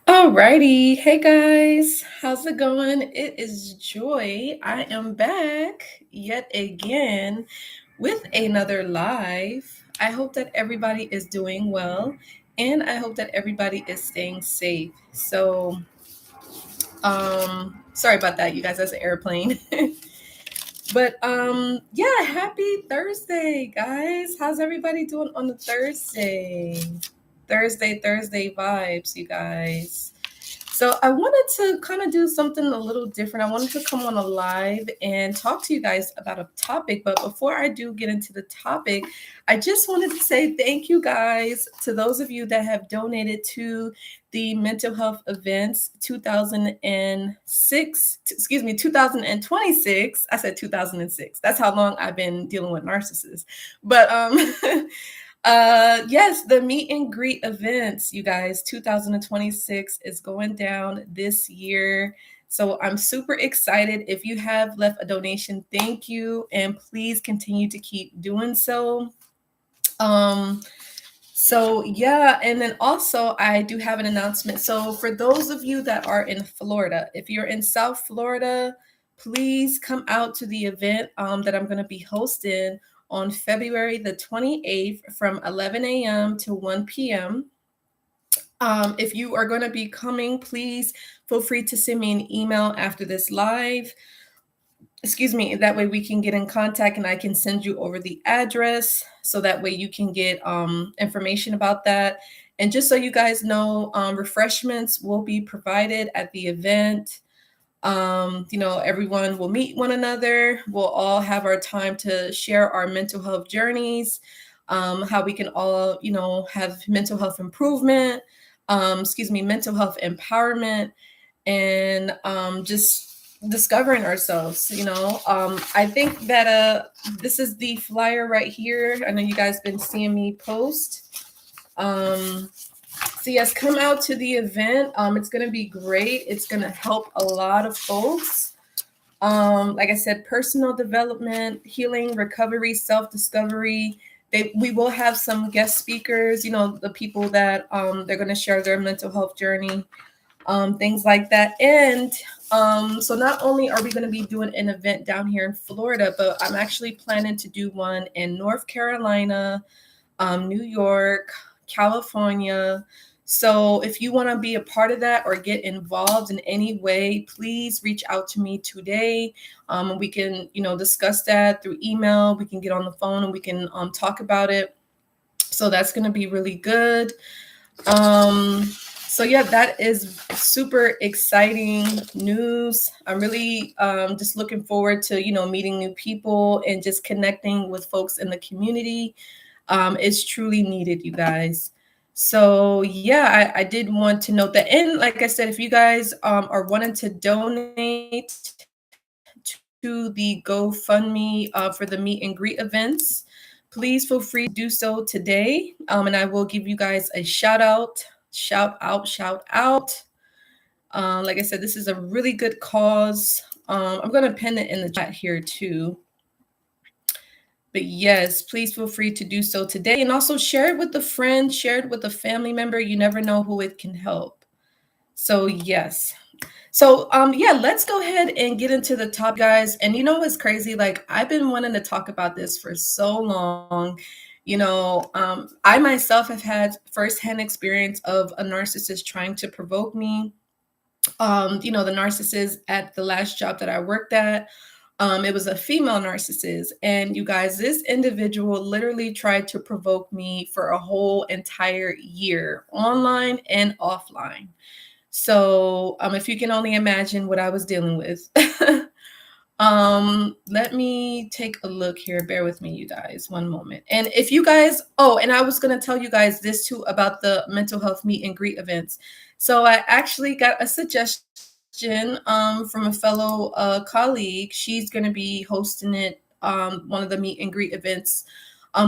Alrighty. Hey guys, how's it going? It is Joy. I am back yet again with another live. I hope that everybody is doing well and I hope that everybody is staying safe. Sorry about that, you guys, that's an airplane. But yeah, happy Thursday, guys. How's everybody doing on the Thursday? Thursday vibes, you guys. So I wanted to kind of do something a little different. I wanted to come on a live and talk to you guys about a topic. But before I do get into the topic, I just wanted to say thank you guys to those of you that have donated to the mental health events 2006, excuse me, 2026. I said 2006. That's how long I've been dealing with narcissists. But yes, the meet and greet events, you guys, 2026 is going down this year. So I'm super excited. If you have left a donation, thank you. And please continue to keep doing so. Um, so yeah, and then also I do have an announcement. So for those of you that are in Florida, if you're in South Florida, please come out to the event that I'm going to be hosting on February the 28th from 11 a.m. to 1 p.m. If you are going to be coming, please feel free to send me an email after this live. Excuse me, that way we can get in contact and I can send you over the address so that way you can get information about that. And just so you guys know, refreshments will be provided at the event. Everyone will meet one another. We'll all have our time to share our mental health journeys, how we can all, have mental health improvement, mental health empowerment, and just discovering ourselves. I think that this is the flyer right here. I know you guys been seeing me post. So yes, come out to the event. It's gonna be great. It's gonna help a lot of folks. Like I said, personal development, healing, recovery, self-discovery. We will have some guest speakers, the people that they're gonna share their mental health journey, things like that. And so not only are we going to be doing an event down here in Florida, but I'm actually planning to do one in North Carolina, New York, California. So if you want to be a part of that or get involved in any way, please reach out to me today. We can, discuss that through email. We can get on the phone and we can talk about it. So that's going to be really good. So yeah, that is super exciting news. I'm really just looking forward to, meeting new people and just connecting with folks in the community. It's truly needed, you guys. So yeah, I did want to note that. And like I said, if you guys are wanting to donate to the GoFundMe for the meet and greet events, please feel free to do so today. And I will give you guys a shout out. Like I said, this is a really good cause. I'm going to pin it in the chat here too. But yes, please feel free to do so today. And also share it with a friend, share it with a family member. You never know who it can help. So yes. So yeah, let's go ahead and get into the top, guys. And you know what's crazy? Like, I've been wanting to talk about this for so long. I myself have had firsthand experience of a narcissist trying to provoke me. The narcissist at the last job that I worked at, it was a female narcissist. And you guys, this individual literally tried to provoke me for a whole entire year, online and offline. So if you can only imagine what I was dealing with. Let me take a look here. Bear with me, you guys, one moment. And if you guys, and I was going to tell you guys this too about the mental health meet and greet events. So I actually got a suggestion from a fellow colleague. She's going to be hosting it, one of the meet and greet events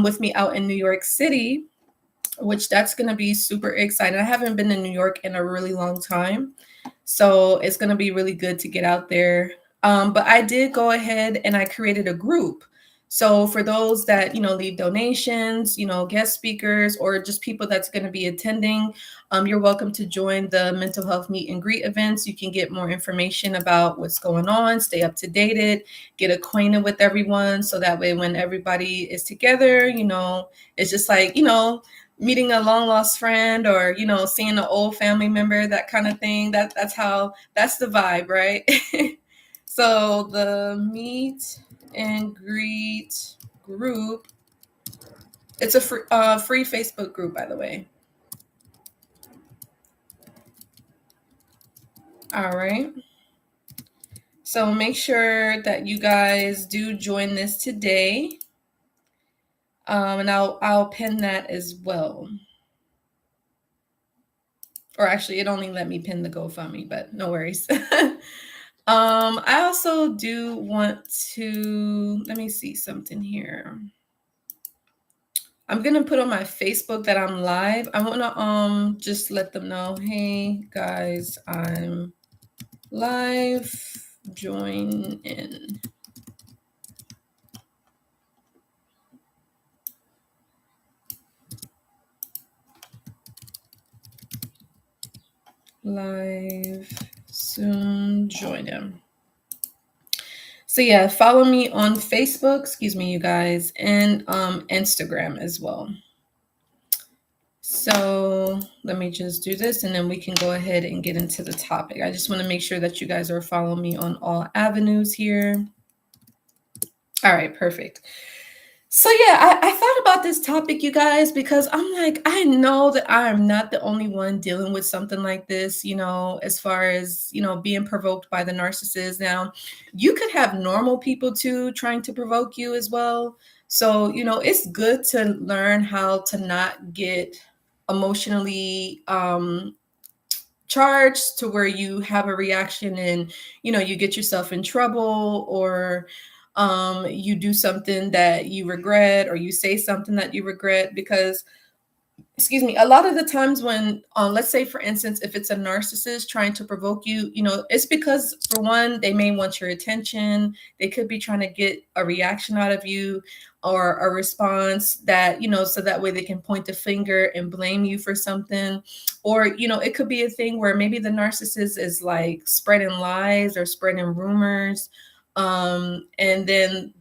with me out in New York City, which that's going to be super exciting. I haven't been in New York in a really long time. So it's going to be really good to get out there. But I did go ahead and I created a group. So for those that, leave donations, guest speakers, or just people that's going to be attending, you're welcome to join the mental health meet and greet events. You can get more information about what's going on, stay up to date, get acquainted with everyone. So that way, when everybody is together, it's just like, meeting a long lost friend, or, seeing an old family member, that kind of thing. That's the vibe, right? So the meet and greet group, it's a free Facebook group, by the way. All right. So make sure that you guys do join this today. And I'll pin that as well. Or actually, it only let me pin the GoFundMe, but no worries. I also do want to, let me see something here. I'm gonna put on my Facebook that I'm live. I wanna just let them know, hey guys, I'm live. Join in. Live soon. Join in. So yeah, follow me on Facebook, excuse me, you guys, and Instagram as well. So let me just do this, and then we can go ahead and get into the topic. I just want to make sure that you guys are following me on all avenues here. All right, perfect. So yeah, I thought about this topic, you guys, because I'm like, I know that I am not the only one dealing with something like this, as far as, being provoked by the narcissist. Now, you could have normal people too trying to provoke you as well. So, it's good to learn how to not get emotionally charged to where you have a reaction and you get yourself in trouble, or you do something that you regret, or you say something that you regret. Because, excuse me, a lot of the times when, let's say for instance, if it's a narcissist trying to provoke you, it's because, for one, they may want your attention. They could be trying to get a reaction out of you, or a response that, so that way they can point the finger and blame you for something. Or, it could be a thing where maybe the narcissist is like spreading lies or spreading rumors. And then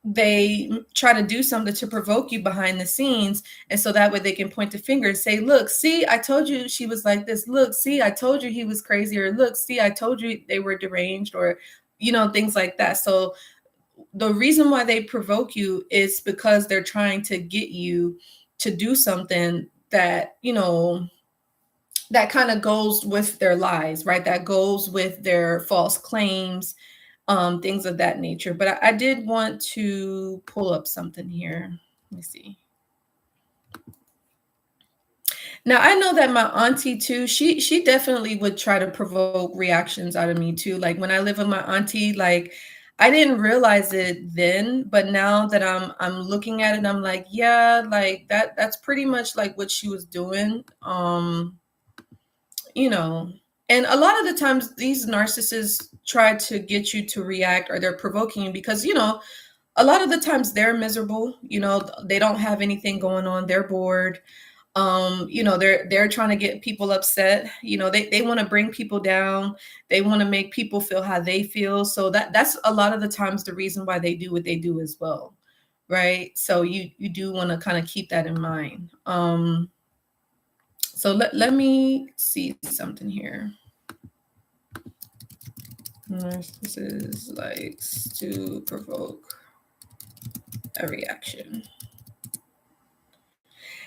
they try to do something to provoke you behind the scenes, and so that way they can point the finger and say, look, see, I told you she was like this. Look, see, I told you he was crazy. Or look, see, I told you they were deranged, or things like that. So the reason why they provoke you is because they're trying to get you to do something that that kind of goes with their lies, right? That goes with their false claims, things of that nature. But I did want to pull up something here. Let me see. Now I know that my auntie too, she definitely would try to provoke reactions out of me too. Like when I live with my auntie, like I didn't realize it then, but now that I'm looking at it, I'm like, yeah, like that's pretty much like what she was doing. You know, and a lot of the times these narcissists try to get you to react, or they're provoking you because, a lot of the times they're miserable, they don't have anything going on, they're bored. They're trying to get people upset. They want to bring people down. They want to make people feel how they feel. So that's a lot of the times the reason why they do what they do as well, right? So you do want to kind of keep that in mind. So let me see something here. Narcissist likes to provoke a reaction.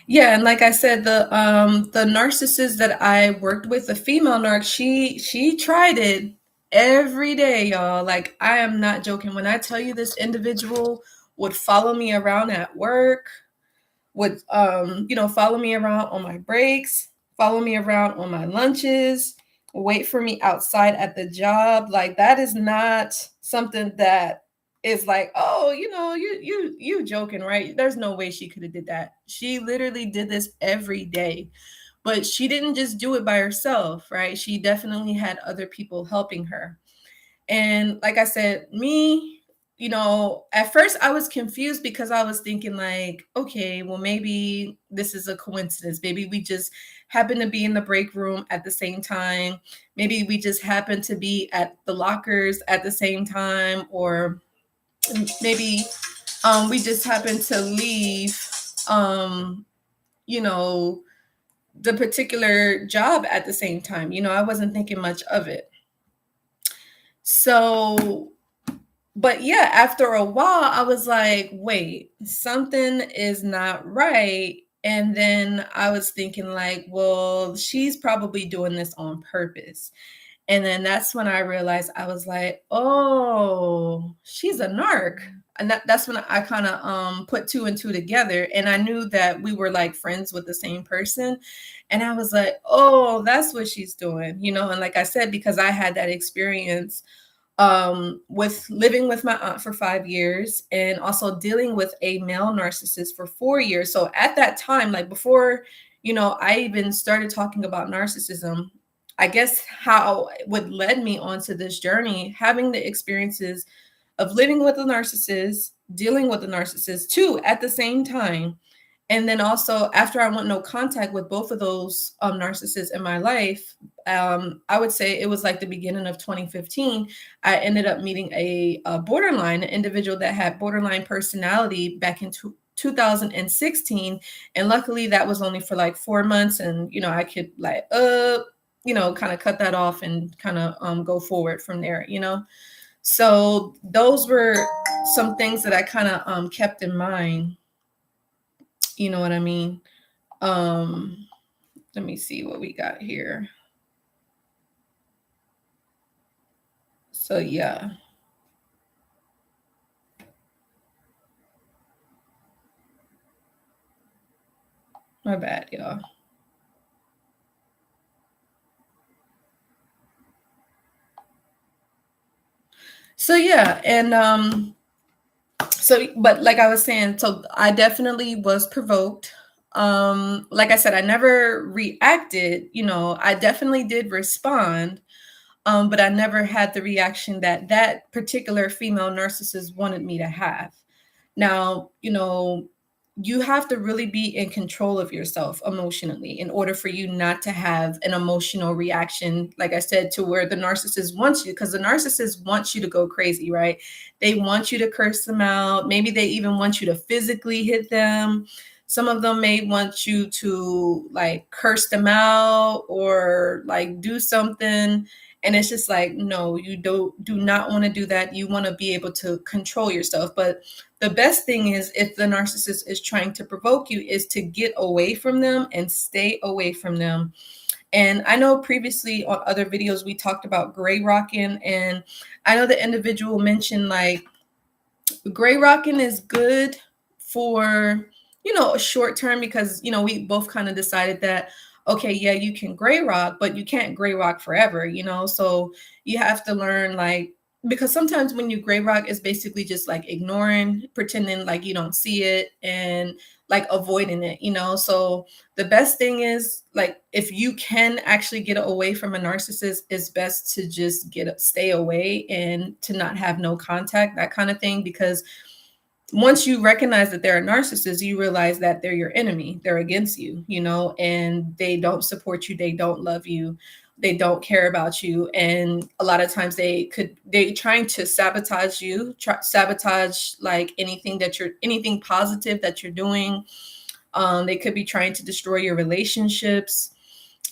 Yeah, and like I said, the narcissist that I worked with, the female narc, she tried it every day, y'all. Like I am not joking when I tell you this individual would follow me around at work, would follow me around on my breaks, follow me around on my lunches, wait for me outside at the job. Like that is not something that is like, oh, you joking, right? There's no way she could have did that. She literally did this every day. But she didn't just do it by herself, right? She definitely had other people helping her. And like I said, me, at first I was confused because I was thinking like, okay, well, maybe this is a coincidence. Maybe we just happen to be in the break room at the same time. Maybe we just happen to be at the lockers at the same time, or maybe we just happen to leave, um, you know, the particular job at the same time. I wasn't thinking much of it. So, but yeah, after a while, I was like, wait, something is not right. And then I was thinking, like, well, she's probably doing this on purpose. And then that's when I realized, I was like, oh, she's a narc. And that's when I kind of put two and two together. And I knew that we were like friends with the same person. And I was like, oh, that's what she's doing. And like I said, because I had that experience with living with my aunt for 5 years and also dealing with a male narcissist for 4 years. So at that time, like before, I even started talking about narcissism, I guess how what led me onto this journey, having the experiences of living with a narcissist, dealing with a narcissist too at the same time. And then also after I want no contact with both of those narcissists in my life, I would say it was like the beginning of 2015. I ended up meeting a borderline, an individual that had borderline personality back in 2016. And luckily that was only for like 4 months. And, I could like, kind of cut that off and kind of go forward from there. So those were some things that I kind of kept in mind. You know what I mean? Let me see what we got here. So yeah. My bad, y'all. So yeah, and but like I was saying, so I definitely was provoked. Like I said, I never reacted, I definitely did respond. But I never had the reaction that that particular female narcissist wanted me to have. Now, you have to really be in control of yourself emotionally in order for you not to have an emotional reaction, like I said, to where the narcissist wants you, because the narcissist wants you to go crazy, right? They want you to curse them out. Maybe they even want you to physically hit them. Some of them may want you to like curse them out or like do something. And it's just like, no, you do not want to do that. You want to be able to control yourself. But the best thing is, if the narcissist is trying to provoke you, is to get away from them and stay away from them. And I know previously on other videos, we talked about gray rocking. And I know the individual mentioned like gray rocking is good for, a short term, because, we both kind of decided that, okay, yeah, you can gray rock, but you can't gray rock forever, so you have to learn, like, because sometimes when you gray rock, it's basically just like ignoring, pretending like you don't see it, and like avoiding it, so the best thing is, like, if you can actually get away from a narcissist, it's best to just stay away and to not have no contact, that kind of thing, because once you recognize that they're a narcissist, you realize that they're your enemy. They're against you, and they don't support you. They don't love you. They don't care about you. And a lot of times they trying to sabotage you, sabotage like anything positive that you're doing. They could be trying to destroy your relationships,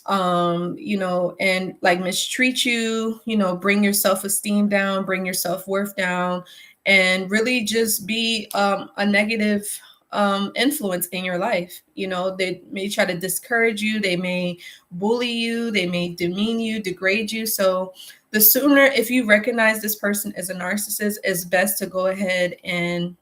and like mistreat you, bring your self-esteem down, bring your self-worth down, and really just be a negative influence in your life. They may try to discourage you, they may bully you, they may demean you, degrade you. So the sooner, if you recognize this person as a narcissist, it's best to go ahead and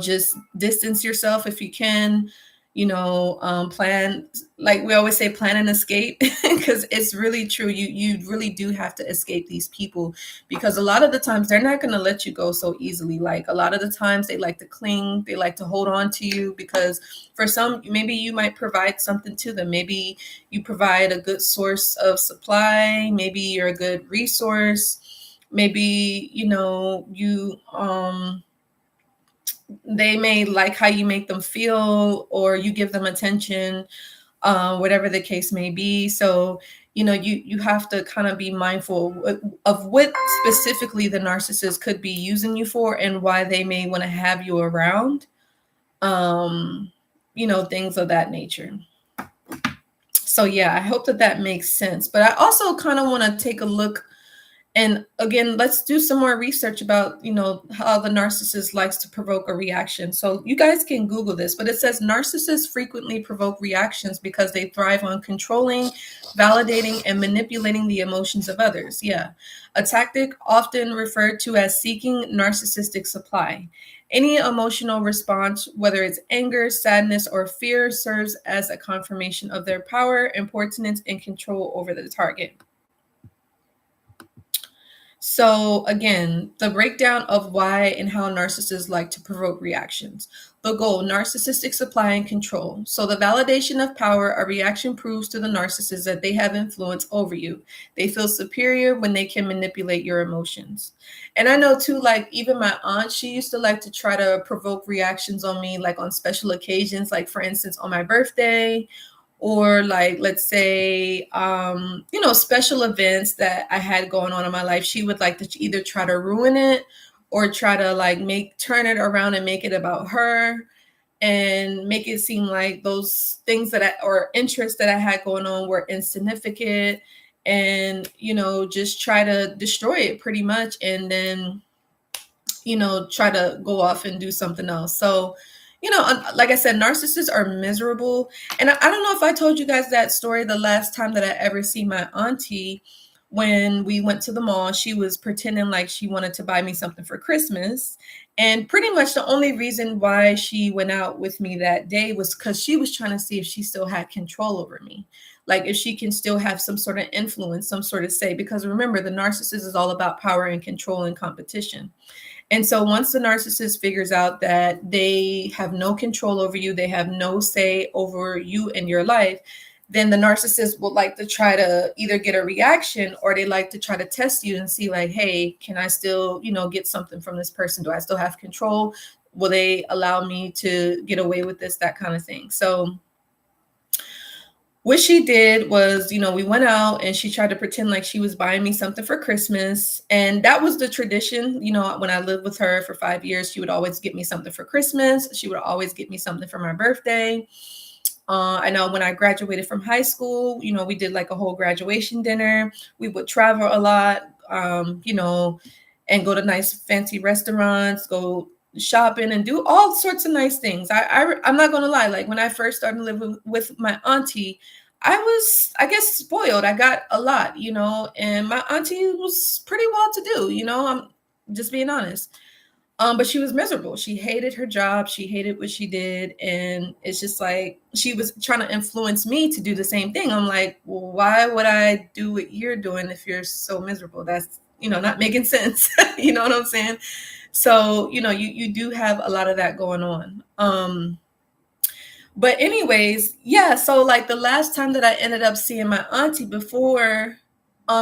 just distance yourself if you can. Plan, like we always say, plan an escape, because it's really true. You really do have to escape these people, because a lot of the times they're not going to let you go so easily. Like a lot of the times they like to cling, they like to hold on to you, because for some, maybe you might provide something to them. Maybe you provide a good source of supply, maybe you're a good resource, maybe, they may like how you make them feel, or you give them attention, whatever the case may be. So, you have to kind of be mindful of what specifically the narcissist could be using you for, and why they may want to have you around, things of that nature. So yeah, I hope that makes sense. But I also kind of want to take a look. And again, let's do some more research about, how the narcissist likes to provoke a reaction. So you guys can Google this, but it says narcissists frequently provoke reactions because they thrive on controlling, validating, and manipulating the emotions of others. Yeah. A tactic often referred to as seeking narcissistic supply. Any emotional response, whether it's anger, sadness, or fear, serves as a confirmation of their power, importance, and control over the target. So again, the breakdown of why and how narcissists like to provoke reactions. The goal, narcissistic supply and control. So the validation of power, a reaction proves to the narcissist that they have influence over you. They feel superior when they can manipulate your emotions. And I know too, like even my aunt, she used to like to try to provoke reactions on me, like on special occasions, like for instance, on my birthday, or like let's say special events that I had going on in my life. She would like to either try to ruin it, or try to like turn it around and make it about her, and make it seem like those things or interests that I had going on were insignificant, and just try to destroy it pretty much, and then try to go off and do something else. So like I said, narcissists are miserable. And I don't know if I told you guys that story the last time that I ever see my auntie. When we went to the mall, she was pretending like she wanted to buy me something for Christmas. And pretty much the only reason why she went out with me that day was because she was trying to see if she still had control over me. Like if she can still have some sort of influence, some sort of say. Because remember, the narcissist is all about power and control and competition. And so once the narcissist figures out that they have no control over you, they have no say over you and your life, then the narcissist would like to try to either get a reaction, or they like to try to test you and see like, hey, can I still, get something from this person? Do I still have control? Will they allow me to get away with this? That kind of thing. So what she did was, we went out and she tried to pretend like she was buying me something for Christmas. And that was the tradition. When I lived with her for 5 years, she would always get me something for Christmas. She would always get me something for my birthday. I know when I graduated from high school, we did like a whole graduation dinner. We would travel a lot, and go to nice fancy restaurants, go shopping, and do all sorts of nice things. I'm not gonna lie, like when I first started living with my auntie, I was, I guess, spoiled. I got a lot, and my auntie was pretty well to do, I'm just being honest. But she was miserable. She hated her job. She hated what she did. And it's just like she was trying to influence me to do the same thing. I'm like, well, why would I do what you're doing if you're so miserable? That's, not making sense. You know what I'm saying? So, you do have a lot of that going on. But anyways, yeah, so like the last time that I ended up seeing my auntie before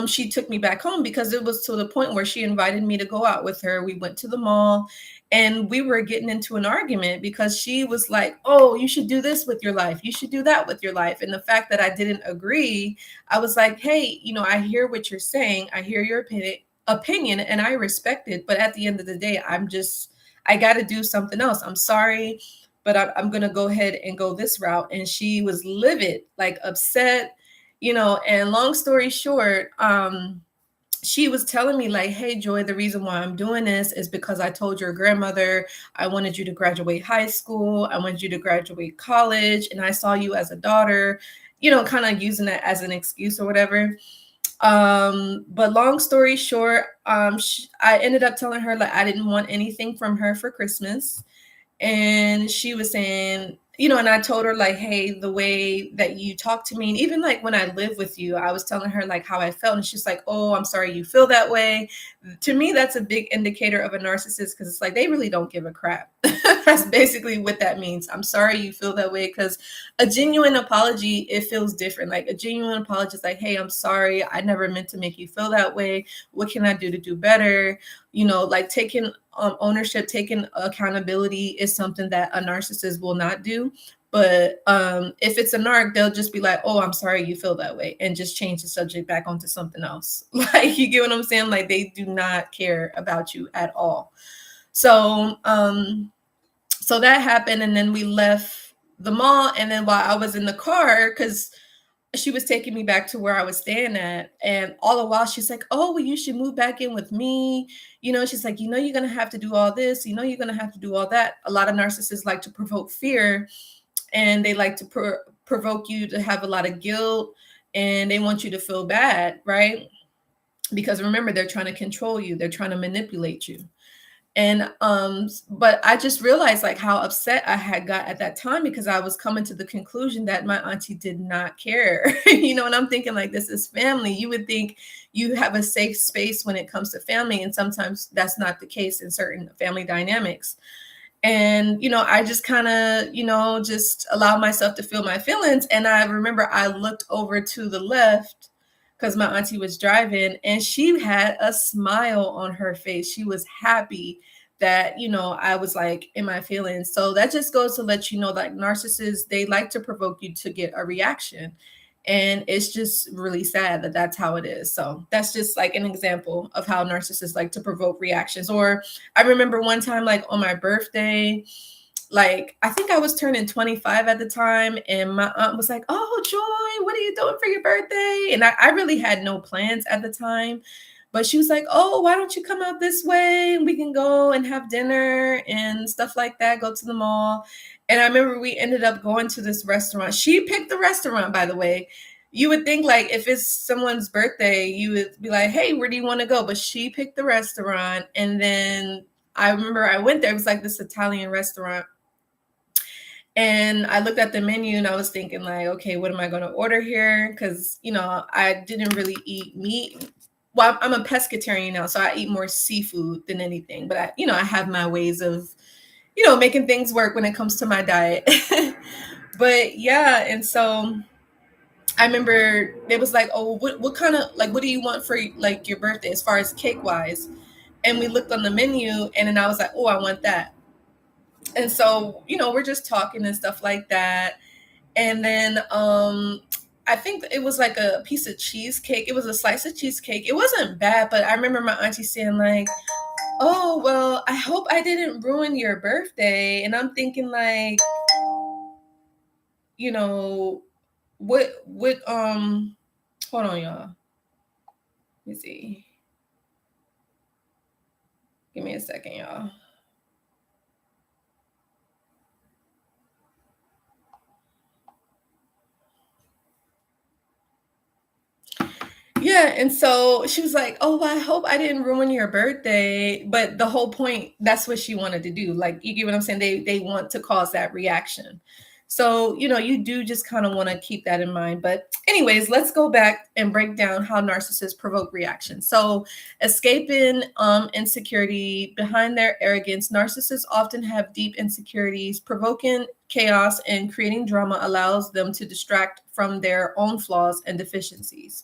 she took me back home, because it was to the point where she invited me to go out with her. We went to the mall and we were getting into an argument because she was like, oh, you should do this with your life. You should do that with your life. And the fact that I didn't agree, I was like, hey, I hear what you're saying. I hear your opinion and I respect it. But at the end of the day, I got to do something else. I'm sorry, but I'm going to go ahead and go this route. And she was livid, like upset, and long story short, she was telling me like, hey, Joy, the reason why I'm doing this is because I told your grandmother I wanted you to graduate high school. I wanted you to graduate college. And I saw you as a daughter, kind of using that as an excuse or whatever. But long story short, I ended up telling her like I didn't want anything from her for Christmas. And she was saying, and I told her like, hey, the way that you talk to me, and even like when I live with you, I was telling her like how I felt, and she's like, oh, I'm sorry you feel that way. To me, that's a big indicator of a narcissist, because it's like they really don't give a crap. That's basically what that means. I'm sorry you feel that way, because a genuine apology, it feels different. Like a genuine apology is like, hey, I'm sorry, I never meant to make you feel that way. What can I do to do better? Like taking ownership, taking accountability is something that a narcissist will not do. But if it's a narc, they'll just be like, oh, I'm sorry you feel that way, and just change the subject back onto something else. Like, you get what I'm saying? Like, they do not care about you at all. So so that happened, and then we left the mall, and then while I was in the car, because she was taking me back to where I was staying at. And all the while she's like, oh, well, you should move back in with me. She's like, you're going to have to do all this. You're going to have to do all that. A lot of narcissists like to provoke fear, and they like to provoke you to have a lot of guilt, and they want you to feel bad, right? Because remember, they're trying to control you. They're trying to manipulate you. And but I just realized like how upset I had got at that time, because I was coming to the conclusion that my auntie did not care. And I'm thinking like, this is family. You would think you have a safe space when it comes to family, and sometimes that's not the case in certain family dynamics. And I just kind of just allowed myself to feel my feelings. And I remember I looked over to the left, because my auntie was driving, and she had a smile on her face. She was happy that, I was like in my feelings. So that just goes to let you know that narcissists, they like to provoke you to get a reaction. And it's just really sad that that's how it is. So that's just like an example of how narcissists like to provoke reactions. Or I remember one time, like on my birthday, like I think I was turning 25 at the time, and my aunt was like, oh, Joy, what are you doing for your birthday? And I really had no plans at the time, but she was like, oh, why don't you come out this way and we can go and have dinner and stuff like that, go to the mall. And I remember we ended up going to this restaurant. She picked the restaurant, by the way. You would think like if it's someone's birthday, you would be like, hey, where do you want to go? But she picked the restaurant. And then I remember I went there. It was like this Italian restaurant. And I looked at the menu and I was thinking like, okay, what am I going to order here? Because, I didn't really eat meat. Well, I'm a pescatarian now, so I eat more seafood than anything. But I have my ways of, making things work when it comes to my diet. But yeah, and so I remember it was like, oh, what kind of, like, what do you want for like your birthday as far as cake wise? And we looked on the menu, and then I was like, oh, I want that. And so, we're just talking and stuff like that. And then I think it was like a piece of cheesecake. It was a slice of cheesecake. It wasn't bad, but I remember my auntie saying like, oh, well, I hope I didn't ruin your birthday. And I'm thinking like, what hold on, y'all. Let me see. Give me a second, y'all. Yeah, and so she was like, oh, well, I hope I didn't ruin your birthday. But the whole point, that's what she wanted to do. Like, you get what I'm saying? They want to cause that reaction. So, you do just kind of want to keep that in mind. But anyways, let's go back and break down how narcissists provoke reactions. So escaping insecurity, behind their arrogance, narcissists often have deep insecurities. Provoking chaos and creating drama allows them to distract from their own flaws and deficiencies.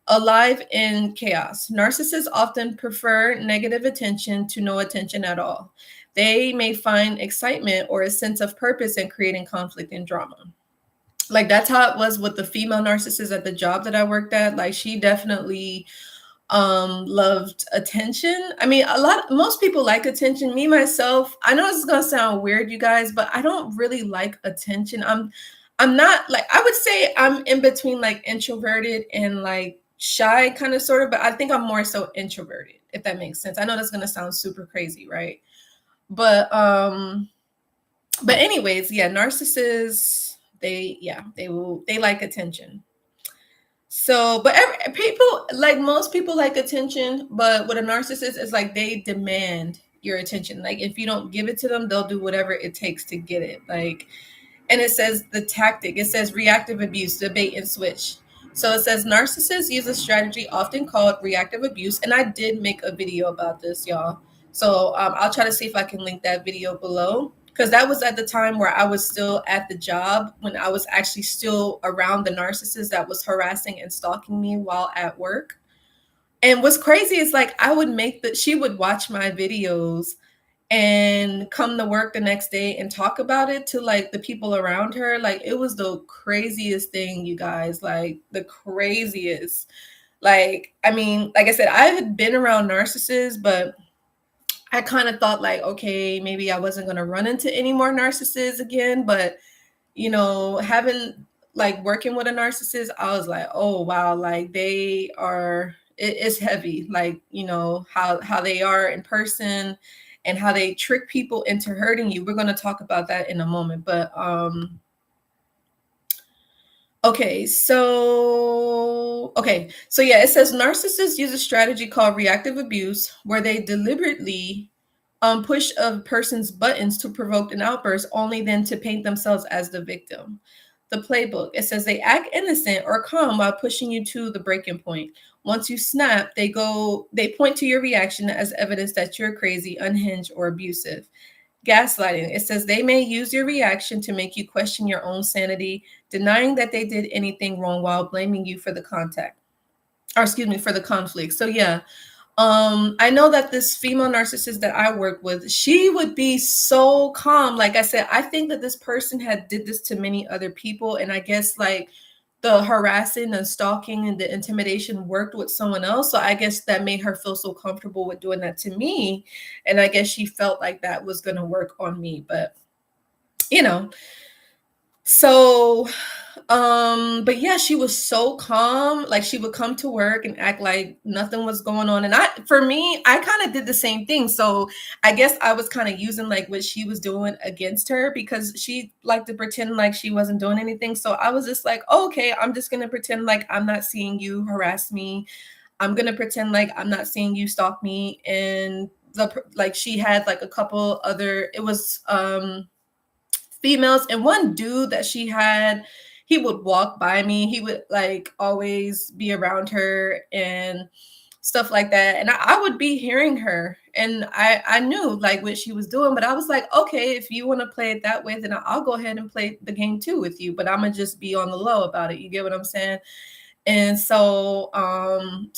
Alive in chaos. Narcissists often prefer negative attention to no attention at all. They may find excitement or a sense of purpose in creating conflict and drama. Like that's how it was with the female narcissist at the job that I worked at. Like she definitely loved attention. I mean, most people like attention. Me myself, I know this is gonna sound weird, you guys, but I don't really like attention. I'm not like, I would say I'm in between like introverted and like shy kind of sort of, but I think I'm more so introverted, if that makes sense. I know that's gonna sound super crazy, right? But anyways, yeah, narcissists, they like attention. So, but people, like most people like attention, but with a narcissist, it's like they demand your attention. Like if you don't give it to them, they'll do whatever it takes to get it. Like And it says the tactic. It says reactive abuse, debate and switch. So it says narcissists use a strategy often called reactive abuse. And I did make a video about this, y'all. So I'll try to see if I can link that video below. Because that was at the time where I was still at the job, when I was actually still around the narcissist that was harassing and stalking me while at work. And what's crazy is like I would she would watch my videos and come to work the next day and talk about it to like the people around her. Like it was the craziest thing, you guys, like the craziest. Like, I mean, like I said, I had been around narcissists, but I kind of thought like, okay, maybe I wasn't going to run into any more narcissists again. But, you know, having like working with a narcissist, I was like, oh, wow, like they are, it's heavy. Like, you know, how they are in person and how they trick people into hurting you. We're going to talk about that in a moment. But, okay, so yeah, it says narcissists use a strategy called reactive abuse where they deliberately push a person's buttons to provoke an outburst, only then to paint themselves as the victim. The playbook, it says they act innocent or calm while pushing you to the breaking point. Once you snap, they point to your reaction as evidence that you're crazy, unhinged, or abusive. Gaslighting, it says they may use your reaction to make you question your own sanity, denying that they did anything wrong while blaming you for the for the conflict. So yeah, I know that this female narcissist that I work with, she would be so calm. Like I said, I think that this person did this to many other people, and I guess like the harassing and stalking and the intimidation worked with someone else. So I guess that made her feel so comfortable with doing that to me, and I guess she felt like that was going to work on me. But you know, so but yeah, she was so calm. Like she would come to work and act like nothing was going on. And for me, I kind of did the same thing. So I guess I was kind of using like what she was doing against her, because she liked to pretend like she wasn't doing anything. So I was just like, oh, okay, I'm just going to pretend like I'm not seeing you harass me. I'm going to pretend like I'm not seeing you stalk me. And like she had like a couple other, it was females, and one dude that she had, he would walk by me. He would like always be around her and stuff like that. And I would be hearing her, and I knew like what she was doing, but I was like, okay, if you want to play it that way, then I'll go ahead and play the game too with you, but I'm gonna just be on the low about it. You get what I'm saying? And so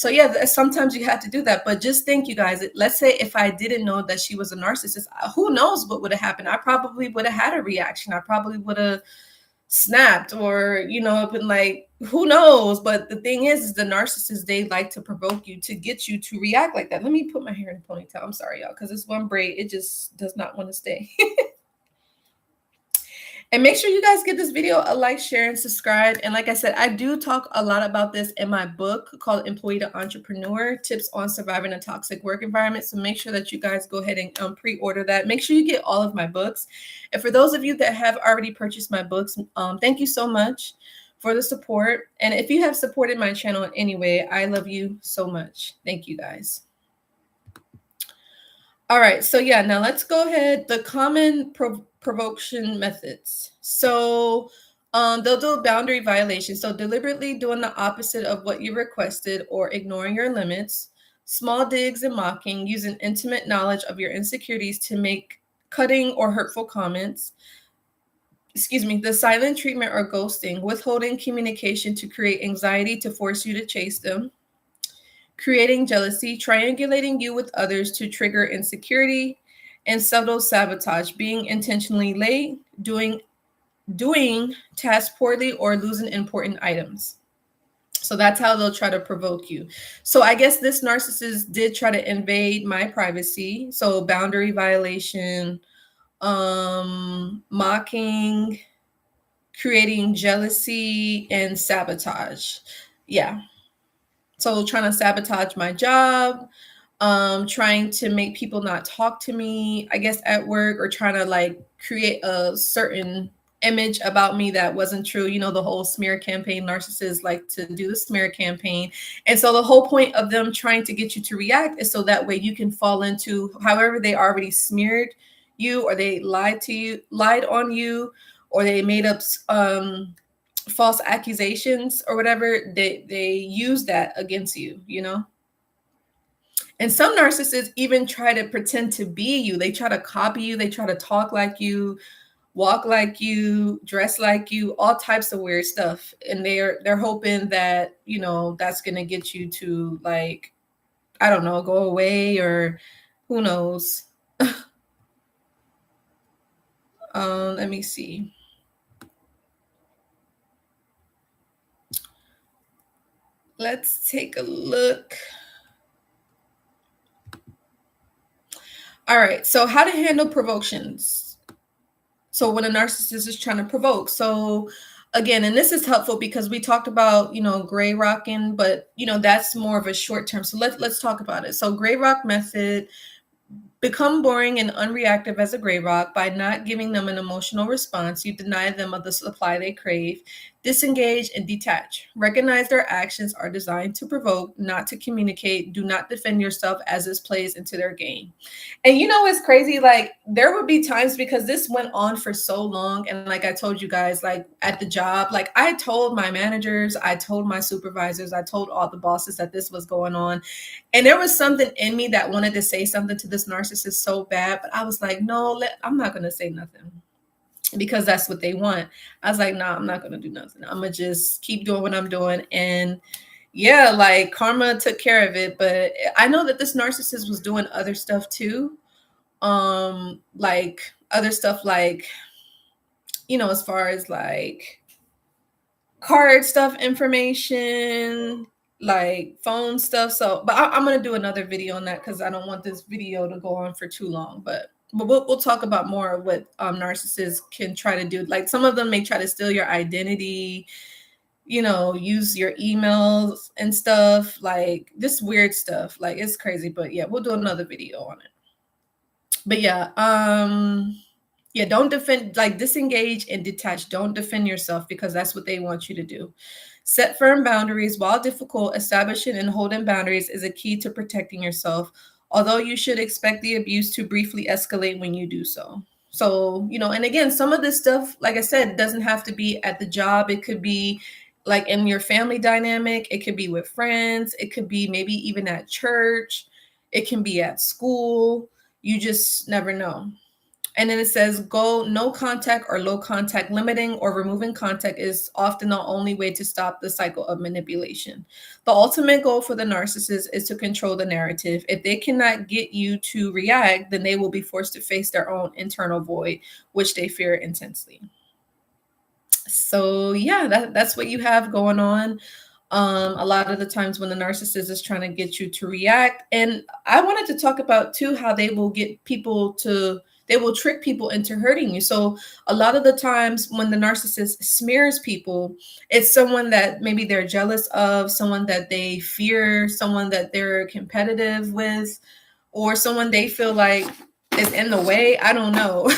yeah, sometimes you have to do that. But just think, you guys, let's say if I didn't know that she was a narcissist, who knows what would have happened? I probably would have had a reaction. I probably would have snapped, or you know, been like, who knows? But the thing is the narcissists, they like to provoke you to get you to react like that. Let me put my hair in a ponytail. I'm sorry, y'all, because this one braid, it just does not want to stay. And make sure you guys give this video a like, share, and subscribe. And like I said, I do talk a lot about this in my book called Employee to Entrepreneur, Tips on Surviving a Toxic Work Environment. So make sure that you guys go ahead and pre-order that. Make sure you get all of my books. And for those of you that have already purchased my books, thank you so much for the support. And if you have supported my channel in any way, I love you so much. Thank you, guys. All right, so yeah, now let's go ahead. The common provocation methods. So they'll do a boundary violation. So deliberately doing the opposite of what you requested or ignoring your limits. Small digs and mocking, using intimate knowledge of your insecurities to make cutting or hurtful comments. The silent treatment or ghosting, withholding communication to create anxiety to force you to chase them. Creating jealousy, triangulating you with others to trigger insecurity. And subtle sabotage, being intentionally late, doing tasks poorly, or losing important items. So that's how they'll try to provoke you. So I guess this narcissist did try to invade my privacy. So boundary violation, mocking, creating jealousy, and sabotage. Yeah. So trying to sabotage my job, trying to make people not talk to me, I guess, at work, or trying to like create a certain image about me that wasn't true. You know, the whole smear campaign, narcissists like to do the smear campaign. And so the whole point of them trying to get you to react is so that way you can fall into however they already smeared you, or they lied on you, or they made up false accusations or whatever, they use that against you, you know? And some narcissists even try to pretend to be you. They try to copy you, they try to talk like you, walk like you, dress like you, all types of weird stuff. And they're hoping that, you know, that's gonna get you to, like, I don't know, go away, or who knows. Let me see. Let's take a look. All right, so how to handle provocations. So when a narcissist is trying to provoke. So again, and this is helpful because we talked about, you know, gray rocking, but you know, that's more of a short term. So let's talk about it. So gray rock method: become boring and unreactive as a gray rock. By not giving them an emotional response, you deny them of the supply they crave. Disengage and detach. Recognize their actions are designed to provoke, not to communicate. Do not defend yourself as this plays into their game. And you know what's crazy? Like, there would be times, because this went on for so long, and like I told you guys, like at the job, like I told my managers, I told my supervisors, I told all the bosses that this was going on. And there was something in me that wanted to say something to this narcissist so bad, but I was like, no, I'm not going to say nothing, because that's what they want. I was like, nah, I'm not going to do nothing. I'm going to just keep doing what I'm doing. And yeah, like karma took care of it. But I know that this narcissist was doing other stuff too. Like other stuff, like, you know, as far as like card stuff, information, like phone stuff. So, but I'm gonna do another video on that because I don't want this video to go on for too long. But we'll talk about more of what narcissists can try to do. Like some of them may try to steal your identity, you know, use your emails and stuff, like this weird stuff. Like it's crazy. But yeah, we'll do another video on it. But yeah, yeah, don't defend, like disengage and detach. Don't defend yourself, because that's what they want you to do. Set firm boundaries. While difficult, establishing and holding boundaries is a key to protecting yourself, although you should expect the abuse to briefly escalate when you do so. So, you know, and again, some of this stuff, like I said, doesn't have to be at the job. It could be like in your family dynamic. It could be with friends. It could be maybe even at church. It can be at school. You just never know. And then it says, go no contact or low contact. Limiting or removing contact is often the only way to stop the cycle of manipulation. The ultimate goal for the narcissist is to control the narrative. If they cannot get you to react, then they will be forced to face their own internal void, which they fear intensely. So yeah, that's what you have going on. A lot of the times when the narcissist is trying to get you to react. And I wanted to talk about too how they will get people to, they will trick people into hurting you. So a lot of the times when the narcissist smears people, it's someone that maybe they're jealous of, someone that they fear, someone that they're competitive with, or someone they feel like is in the way. I don't know.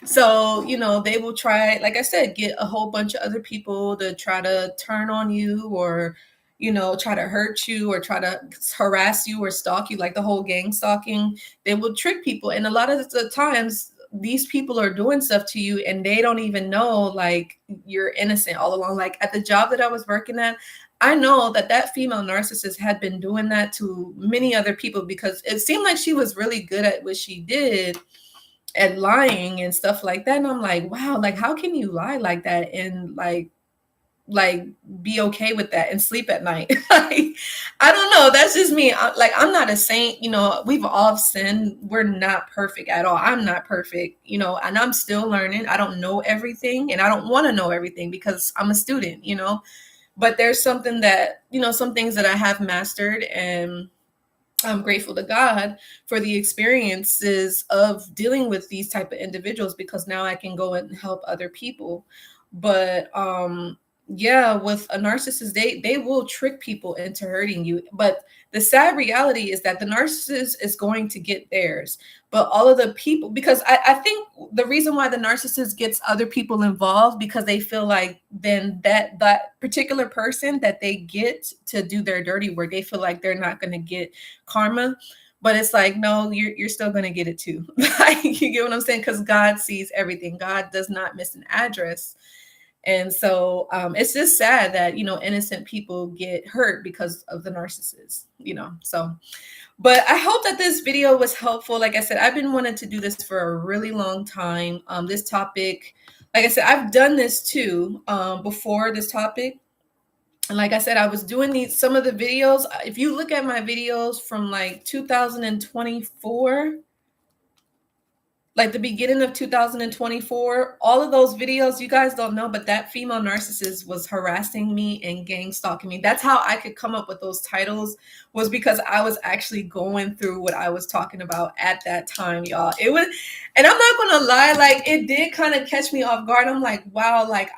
So, you know, they will try, like I said, get a whole bunch of other people to try to turn on you, or, you know, try to hurt you, or try to harass you or stalk you, like the whole gang stalking. They will trick people. And a lot of the times, these people are doing stuff to you and they don't even know, like, you're innocent all along. Like at the job that I was working at, I know that that female narcissist had been doing that to many other people, because it seemed like she was really good at what she did, at lying and stuff like that. And I'm like, wow, like how can you lie like that and like be okay with that and sleep at night? Like, I don't know. That's just me. I'm not a saint, you know, we've all sinned. We're not perfect at all. I'm not perfect, you know, and I'm still learning. I don't know everything, and I don't want to know everything because I'm a student, you know, but there's something that, you know, some things that I have mastered, and I'm grateful to God for the experiences of dealing with these type of individuals, because now I can go and help other people. But yeah, with a narcissist, they will trick people into hurting you. But the sad reality is that the narcissist is going to get theirs. But all of the people, because I think the reason why the narcissist gets other people involved, because they feel like then that particular person that they get to do their dirty work, they feel like they're not going to get karma. But it's like, no, you're still gonna get it too. Like, you get what I'm saying? Because God sees everything. God does not miss an address. And so it's just sad that, innocent people get hurt because of the narcissist, So, but I hope that this video was helpful. Like I said, I've been wanting to do this for a really long time. This topic, like I said, I've done this too before this topic. And like I said, I was doing some of the videos. If you look at my videos from like 2024, like the beginning of 2024, all of those videos, you guys don't know, but that female narcissist was harassing me and gang stalking me. That's how I could come up with those titles, was because I was actually going through what I was talking about at that time, y'all. It was, and I'm not gonna lie, like it did kind of catch me off guard. I'm like, wow, like,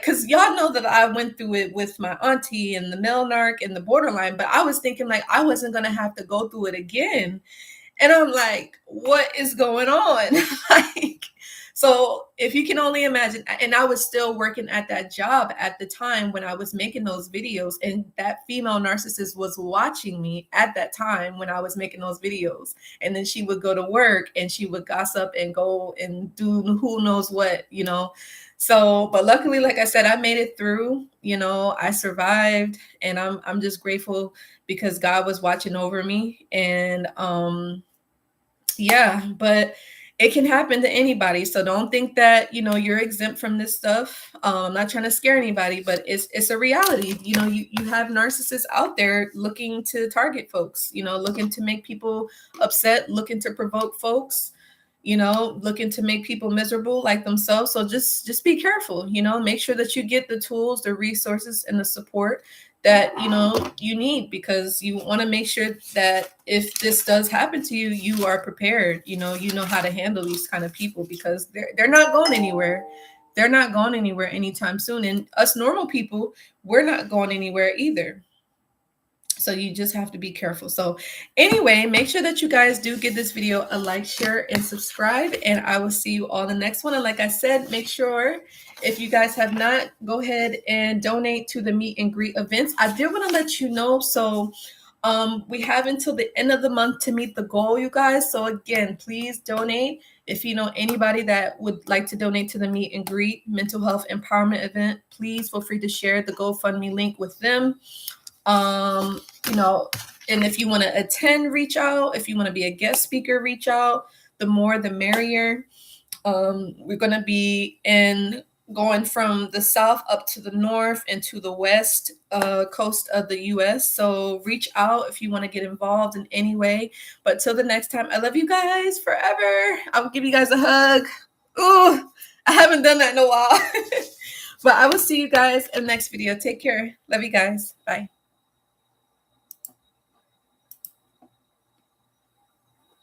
because y'all know that I went through it with my auntie and the male narc and the borderline, but I was thinking like I wasn't gonna have to go through it again. And I'm like, what is going on? Like, so if you can only imagine, and I was still working at that job at the time when I was making those videos, and that female narcissist was watching me at that time when I was making those videos. And then she would go to work and she would gossip and go and do who knows what, So, but luckily, like I said, I made it through, I survived, and I'm just grateful because God was watching over me. And yeah, but it can happen to anybody. So don't think that, you're exempt from this stuff. I'm not trying to scare anybody, but it's a reality. You have narcissists out there looking to target folks, looking to make people upset, looking to provoke folks, looking to make people miserable like themselves. So just be careful, make sure that you get the tools, the resources, and the support that you need, because you want to make sure that if this does happen to you, you are prepared. You know how to handle these kind of people, because they're not going anywhere. They're not going anywhere anytime soon. And us normal people, we're not going anywhere either. So you just have to be careful. So anyway, make sure that you guys do give this video a like, share, and subscribe. And I will see you all in the next one. And like I said, make sure, if you guys have not, go ahead and donate to the meet and greet events. I did want to let you know. So we have until the end of the month to meet the goal, you guys. So again, please donate. If you know anybody that would like to donate to the meet and greet mental health empowerment event, please feel free to share the GoFundMe link with them. And if you want to attend, reach out. If you want to be a guest speaker, reach out. The more, the merrier. We're going to be going from the south up to the north and to the west coast of the U.S. So reach out if you want to get involved in any way. But till the next time, I love you guys forever. I'll give you guys a hug. Ooh, I haven't done that in a while. But I will see you guys in the next video. Take care. Love you guys. Bye.